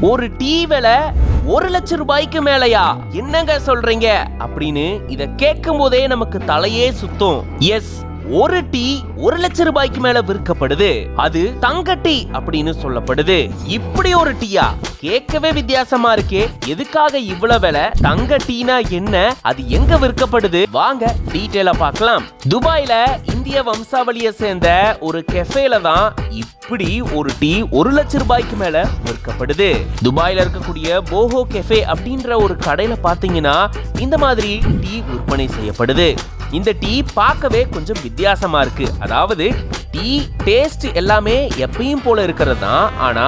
ஒரு டீ விலை 1,00,000 ரூபாய்க்கு மேலையா? என்னங்க சொல்றீங்க அப்படின்னு இத கேட்கும் போதே நமக்கு தலையே சுத்தும். எஸ், ஒரு டீ 1,00,000 ரூபாய்க்கு மேல விற்கப்படுது. அது தங்க டீ அப்படின்னு சொல்லப்படுது. இப்படி ஒரு டீயா? கேட்கவே வித்தியாசமா இருக்கே. எதுக்காக இவ்வளவு விலை? தங்க டீனா என்ன? அது எங்க விற்கப்படுது? வாங்க டீடைலா பார்க்கலாம். துபாயில இந்திய வம்சாவளியை சேர்ந்த ஒரு கெஃபேல தான் இப்படி ஒரு டீ 1,00,000 ரூபாய்க்கு மேல விற்கப்படுது. துபாயில இருக்கக்கூடிய போஹோ கெஃபே அப்படின்ற ஒரு கடையில பாத்தீங்கன்னா இந்த மாதிரி டீ விற்பனை செய்யப்படுது. இந்த டீ பார்க்கவே கொஞ்சம் வித்தியாசமா இருக்கு. அதாவது டீ டேஸ்ட் எல்லாமே எப்பயும் போல இருக்கிறது தான், ஆனா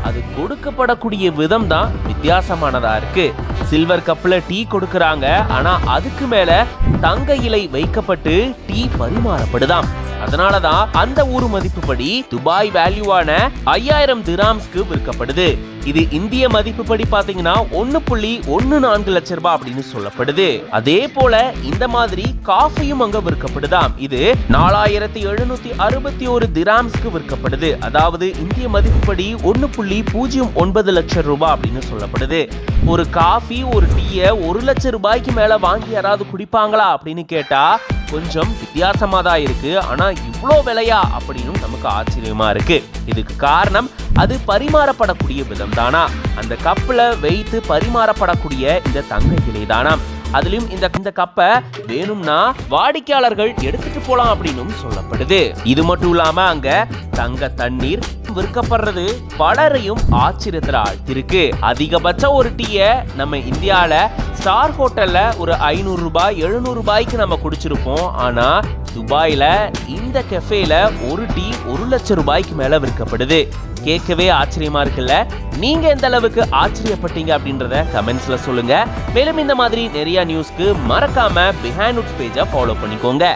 அது கொடுக்கப்படக்கூடிய விதம் தான் வித்தியாசமானதா இருக்கு. சில்வர் கப்ல டீ கொடுக்கறாங்க, ஆனா அதுக்கு மேல தங்க இலை வைக்கப்பட்டு டீ பரிமாறப்படுதாம். அதனாலதான் அந்த ஊர் மதிப்புப்படி துபாய் வேல்யூவான 5000 திராம்ஸ்க்கு விற்கப்படுது. இது இந்திய மதிப்புப்படி பாத்தீங்கன்னா 1.14 லட்சம் ரூபாய் அப்படின்னு சொல்லப்படுது. அதே போல இந்த மாதிரி காஃபியும் அங்க விற்கப்படுதாம். இது 4761 திராம்ஸ்க்கு விற்கப்படுது. அதாவது இந்திய மதிப்புப்படி 1.09 லட்சம் ரூபாய் அப்படின்னு சொல்லப்படுது. ஒரு காஃபி ஒரு டீயை 1,00,000 ரூபாய்க்கு மேல வாங்கி யாராவது குடிப்பாங்களா அப்படின்னு கேட்டா கொஞ்சம் வித்தியாசமா தான் இருக்கு. ஆனா இவ்வளோ விலையா அப்படின்னு நமக்கு ஆச்சரியமா இருக்கு. இதுக்கு காரணம் அது பரிமாறப்படக்கூடிய விதம் தானா, அந்த கப்ல வைத்து பரிமாறப்படக்கூடிய இந்த தங்க இலை தானா. அதுலயும் இந்த கப்பை வேணும்னா வாடிக்கையாளர்கள் எடுத்துட்டு போலாம் அப்படின்னு சொல்லப்படுது. இது மட்டும் இல்லாம அங்க தங்க தண்ணீர் விற்கப்படுறது பலரையும் ஆச்சரியத்துல ஆழ்த்திருக்கு. அதிகபட்ச ஒரு டீயை நம்ம இந்தியால ஸ்டார் ஹோட்டல்ல ஒரு 500 ரூபாய் 700 ரூபாய்க்கு நம்ம குடிச்சிருப்போம். ஆனா துபாயில இந்த கெஃபேல ஒரு டீ 1,00,000 ரூபாய்க்கு மேல விற்கப்படுது. கேட்கவே ஆச்சரியமா இருக்குல்ல? நீங்க எந்த அளவுக்கு ஆச்சரியப்பட்டீங்க அப்படின்றத கமெண்ட்ஸ்ல சொல்லுங்க. மேலும் இந்த மாதிரி நிறைய நியூஸ்க்கு மறக்காம பிஹைண்ட் நோட்ஸ் பேஜை ஃபாலோ பண்ணிக்கோங்க.